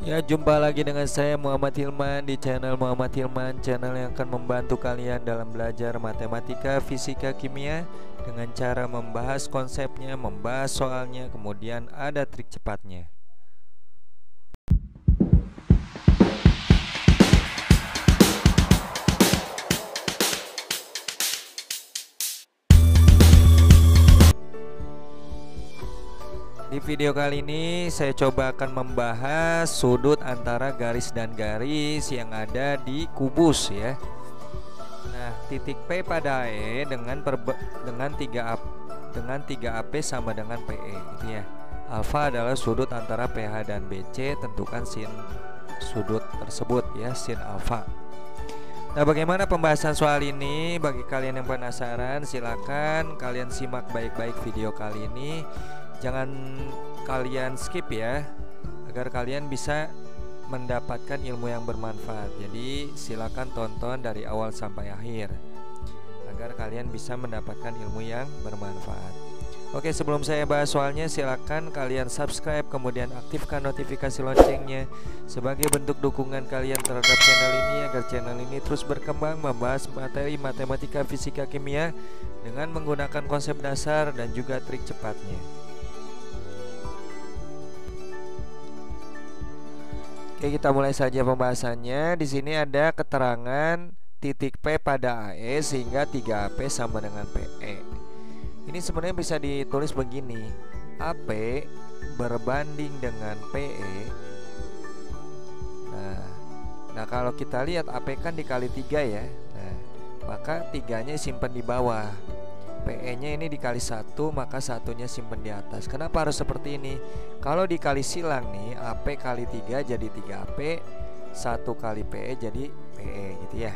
Ya, jumpa lagi dengan saya Muhammad Hilman di channel Muhammad Hilman, channel yang akan membantu kalian dalam belajar matematika, fisika, kimia dengan cara membahas konsepnya, membahas soalnya, kemudian ada trik cepatnya. Di video kali ini saya coba akan membahas sudut antara garis dan garis yang ada di kubus ya. Nah, titik P pada AE dengan 3AP sama dengan PE gitu ya. Alfa adalah sudut antara PH dan BC, tentukan sin sudut tersebut ya, sin alfa. Nah, bagaimana pembahasan soal ini? Bagi kalian yang penasaran, silakan kalian simak baik-baik video kali ini. Jangan kalian skip ya, agar kalian bisa mendapatkan ilmu yang bermanfaat. Jadi silakan tonton dari awal sampai akhir agar kalian bisa mendapatkan ilmu yang bermanfaat. Oke, sebelum saya bahas soalnya, silakan kalian subscribe, kemudian aktifkan notifikasi loncengnya sebagai bentuk dukungan kalian terhadap channel ini agar channel ini terus berkembang membahas materi matematika, fisika, kimia dengan menggunakan konsep dasar dan juga trik cepatnya. Oke, kita mulai saja pembahasannya. Di sini ada keterangan titik P pada AE sehingga 3AP sama dengan PE. Ini sebenarnya bisa ditulis begini: AP berbanding dengan PE. Nah, kalau kita lihat AP kan dikali 3 ya. Nah, maka 3-nya simpan di bawah. PE-nya ini dikali 1, maka satunya simpan di atas. Kenapa harus seperti ini? Kalau dikali silang nih, AP kali 3 jadi 3AP, 1 kali PE jadi PE gitu ya.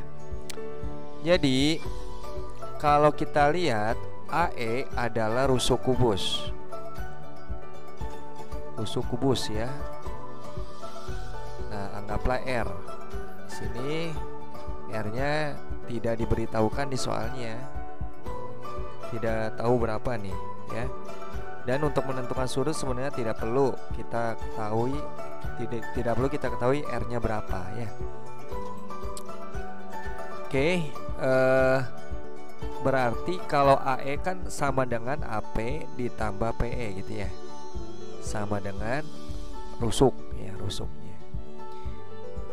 Jadi kalau kita lihat, AE adalah rusuk kubus. Rusuk kubus ya. Nah, anggaplah R. Di sini R-nya tidak diberitahukan di soalnya. Tidak tahu berapa nih ya. Dan untuk menentukan sudut sebenarnya tidak perlu kita ketahui, tidak perlu kita ketahui R-nya berapa ya. Oke, berarti kalau AE kan sama dengan AP ditambah PE gitu ya, sama dengan rusuk ya, rusuknya.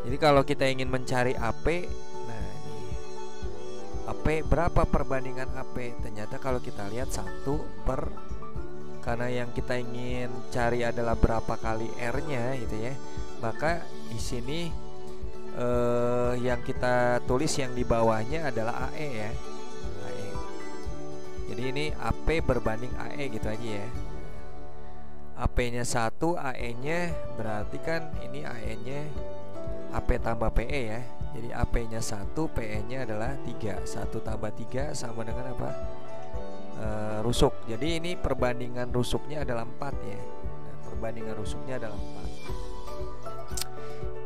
Jadi kalau kita ingin mencari AP, nah ini AP berapa perbandingan AP? Ternyata kalau kita lihat 1 per, karena yang kita ingin cari adalah berapa kali R-nya gitu ya, maka di sini yang kita tulis yang di bawahnya adalah AE ya. AE. Jadi ini AP berbanding AE gitu aja ya. AP-nya 1, AE-nya berarti kan ini AE-nya AP tambah PE ya. Jadi AP-nya 1, PE-nya adalah 3. 1 tambah 3 sama dengan apa? Rusuk. Jadi ini perbandingan rusuknya adalah 4 ya. Nah, perbandingan rusuknya adalah 4.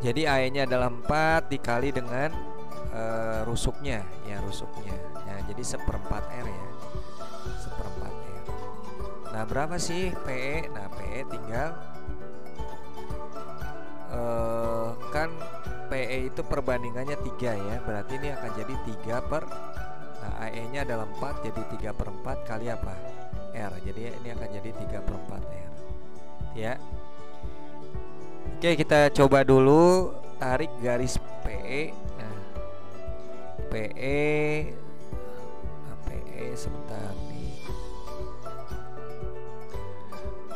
Jadi AE-nya adalah 4 dikali dengan rusuknya ya, rusuknya. Nah, jadi 1/4 R ya. 1/4 R. Nah, berapa sih PE? Nah, PE tinggal kan PE itu perbandingannya 3 ya. Berarti ini akan jadi 3 per, nah, AE-nya adalah 4, jadi 3/4 kali apa? R. Jadi ini akan jadi 3/4 R ya. Oke, kita coba dulu tarik garis PE. Nah, PE, nah, PE sebentar nih.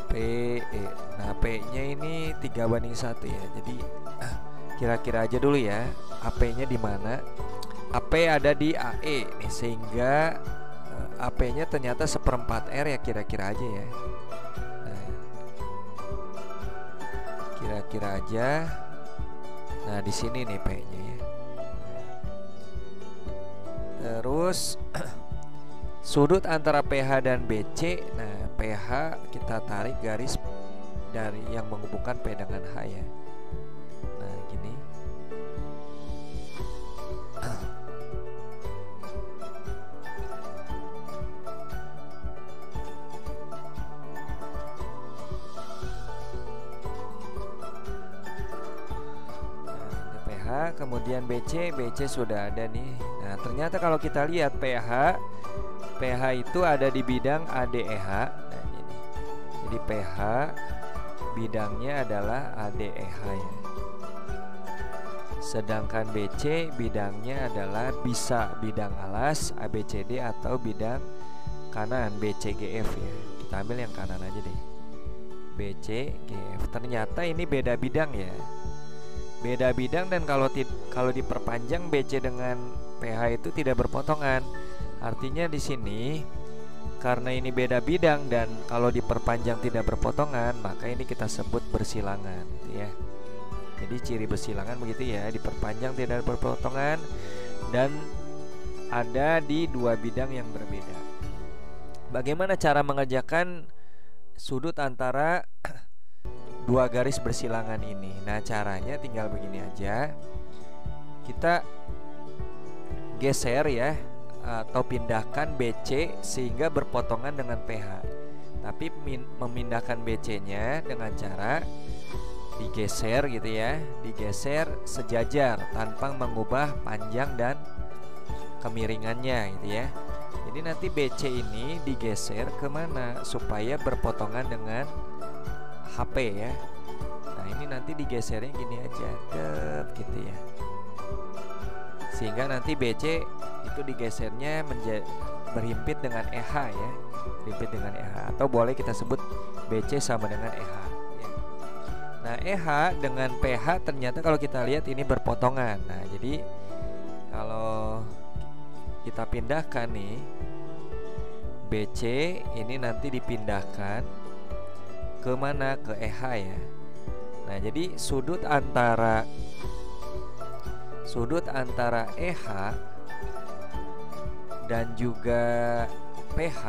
PE. Nah, P-nya ini 3/1 ya. Jadi kira-kira aja dulu ya, AP-nya di mana? AP ada di AE nih, sehingga AP-nya ternyata 1/4 R ya, kira-kira aja ya. Nah, kira-kira aja. Nah, di sini nih P-nya ya. Terus sudut antara PH dan BC. Nah, PH kita tarik garis dari yang menghubungkan P dengan H ya. Nah, gini. PH, kemudian BC, BC sudah ada nih. Nah, ternyata kalau kita lihat PH itu ada di bidang ADEH. Nah, ini. Jadi PH bidangnya adalah ADEH ya. Sedangkan BC bidangnya adalah bisa bidang alas ABCD atau bidang kanan BCGF ya. Kita ambil yang kanan aja deh. BCGF. Ternyata ini beda bidang ya. Beda bidang, dan kalau diperpanjang BC dengan PH itu tidak berpotongan. Artinya di sini karena ini beda bidang dan kalau diperpanjang tidak berpotongan, maka ini kita sebut bersilangan gitu ya. Jadi ciri bersilangan begitu ya, diperpanjang tidak berpotongan dan ada di dua bidang yang berbeda. Bagaimana cara mengerjakan sudut antara dua garis bersilangan ini? Nah, caranya tinggal begini aja. Kita geser ya, atau pindahkan BC sehingga berpotongan dengan PH. Tapi memindahkan BC-nya dengan cara digeser gitu ya, digeser sejajar tanpa mengubah panjang dan kemiringannya gitu ya. Jadi nanti BC ini digeser kemana supaya berpotongan dengan HP ya. Nah, ini nanti digesernya gini aja, gitu ya. Sehingga nanti BC itu digesernya berhimpit dengan EH ya, berhimpit dengan EH, atau boleh kita sebut BC sama dengan EH ya. Nah, EH dengan PH ternyata kalau kita lihat ini berpotongan. Nah, jadi kalau kita pindahkan nih, BC ini nanti dipindahkan ke mana? Ke EH ya. Nah, jadi sudut antara EH dan juga PH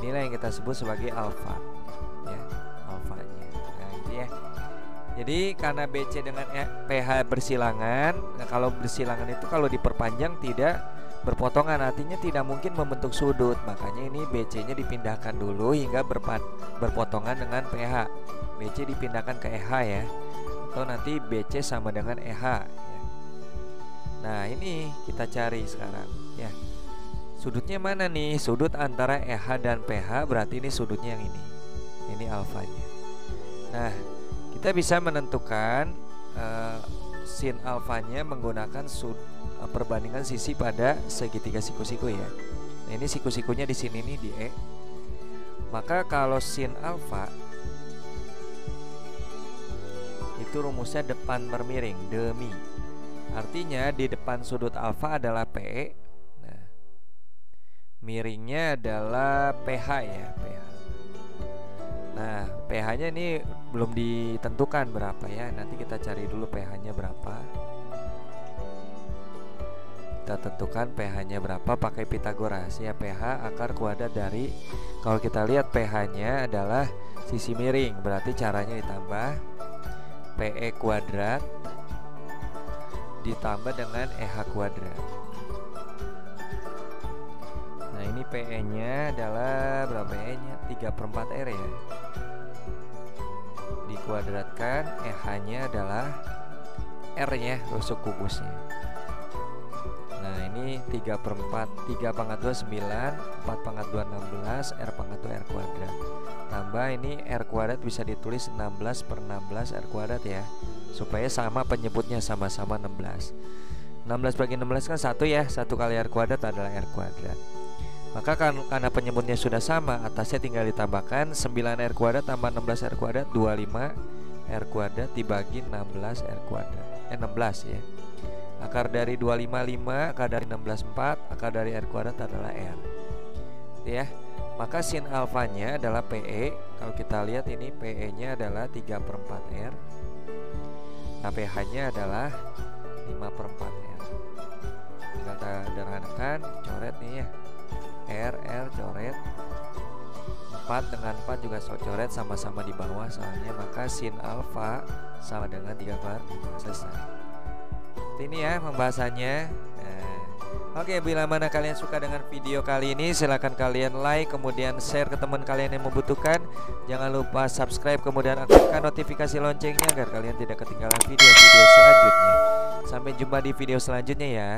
inilah yang kita sebut sebagai alfa ya, alfanya. Nah, gitu ya. Jadi karena BC dengan PH bersilangan, nah kalau bersilangan itu kalau diperpanjang tidak berpotongan, artinya tidak mungkin membentuk sudut. Makanya ini BC-nya dipindahkan dulu hingga berpotongan dengan PH. BC dipindahkan ke EH ya, atau nanti BC sama dengan EH ya. Nah, ini kita cari sekarang ya. Sudutnya mana nih? Sudut antara EH dan PH, berarti ini sudutnya yang ini. Ini alfanya. Nah, kita bisa menentukan sin alfanya menggunakan perbandingan sisi pada segitiga siku-siku ya. Nah, ini siku-sikunya di sini nih di E. Maka kalau sin alfa itu rumusnya depan bermiring, demi. Artinya di depan sudut alfa adalah PE. Nah, miringnya adalah PH ya, PH. Nah, PH-nya ini belum ditentukan berapa ya. Nanti kita cari dulu PH-nya berapa. Kita tentukan PH-nya berapa pakai Pitagoras ya. PH akar kuadrat dari, kalau kita lihat PH-nya adalah sisi miring, berarti caranya ditambah PE kuadrat ditambah dengan EH kuadrat. Nah, ini PE-nya adalah berapa E-nya? 3/4 R ya. Dikuadratkan, EH-nya adalah R-nya, rusuk kubusnya. Nah, ini 3/4, 3/2 9, 4/2 16, R/2 R kuadrat. Tambah ini R kuadrat bisa ditulis 16/16 R kuadrat ya, supaya sama penyebutnya, sama-sama 16. 16 bagi 16 kan 1 ya, 1 kali R kuadrat adalah R kuadrat. Maka karena penyebutnya sudah sama, atasnya tinggal ditambahkan 9 R kuadrat tambah 16 R kuadrat, 25 R kuadrat dibagi 16 R kuadrat 16 ya. Akar dari 25 5, akar dari 16 4, akar dari R kuadrat adalah R ya. Maka sin alfanya adalah PE. Kalau kita lihat ini PE nya adalah 3/4 R. Nah, PH-nya adalah 5/4 R. Tinggal kita sederhanakan, coret nih ya. R coret, 4 dengan 4 juga coret, sama-sama di bawah soalnya. Maka sin alfa sama dengan 3/5. Selesai. Ini ya pembahasannya. Nah, Oke, bila mana kalian suka dengan video kali ini, silahkan kalian like, kemudian share ke teman kalian yang membutuhkan. Jangan lupa subscribe, kemudian aktifkan notifikasi loncengnya agar kalian tidak ketinggalan video-video selanjutnya. Sampai jumpa di video selanjutnya ya.